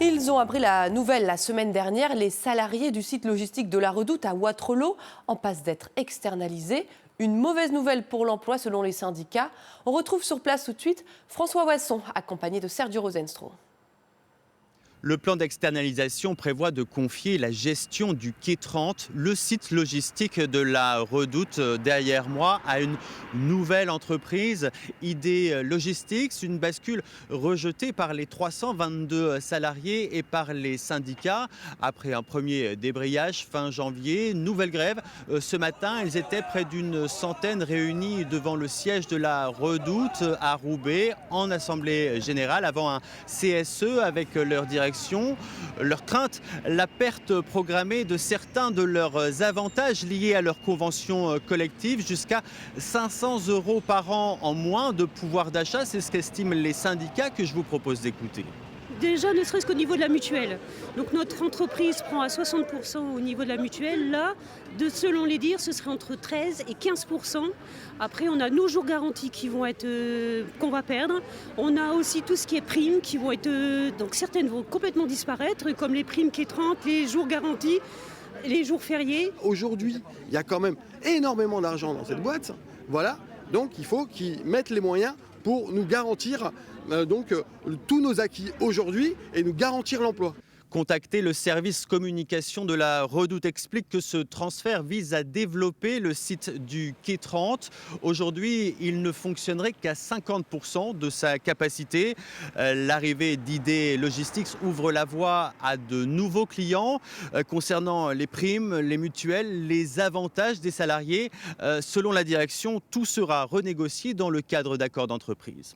Ils ont appris la nouvelle la semaine dernière. Les salariés du site logistique de la Redoute à Wattrelos en passent d'être externalisés. Une mauvaise nouvelle pour l'emploi selon les syndicats. On retrouve sur place tout de suite François Wasson, accompagné de Sergio Rosenstro. Le plan d'externalisation prévoit de confier la gestion du quai 30, le site logistique de la Redoute derrière moi, à une nouvelle entreprise, ID Logistics, une bascule rejetée par les 322 salariés et par les syndicats. Après un premier débrayage fin janvier, nouvelle grève. Ce matin, ils étaient près d'une centaine réunis devant le siège de la Redoute à Roubaix en assemblée générale avant un CSE avec leur direction. Leur crainte, la perte programmée de certains de leurs avantages liés à leur convention collective, jusqu'à 500 € par an en moins de pouvoir d'achat. C'est ce qu'estiment les syndicats que je vous propose d'écouter. Déjà, ne serait-ce qu'au niveau de la mutuelle. Donc notre entreprise prend à 60% au niveau de la mutuelle. Là, selon les dires, ce serait entre 13 et 15%. Après, on a nos jours garantis qu'on va perdre. On a aussi tout ce qui est primes qui vont être... donc certaines vont complètement disparaître, comme les primes qui est 30, les jours garantis, les jours fériés. Aujourd'hui, il y a quand même énormément d'argent dans cette boîte. Voilà, donc il faut qu'ils mettent les moyens pour nous garantir tous nos acquis aujourd'hui et nous garantir l'emploi. Contacté, le service communication de la Redoute explique que ce transfert vise à développer le site du quai 30. Aujourd'hui, il ne fonctionnerait qu'à 50% de sa capacité. L'arrivée d'ID Logistics ouvre la voie à de nouveaux clients concernant les primes, les mutuelles, les avantages des salariés. Selon la direction, tout sera renégocié dans le cadre d'accords d'entreprise.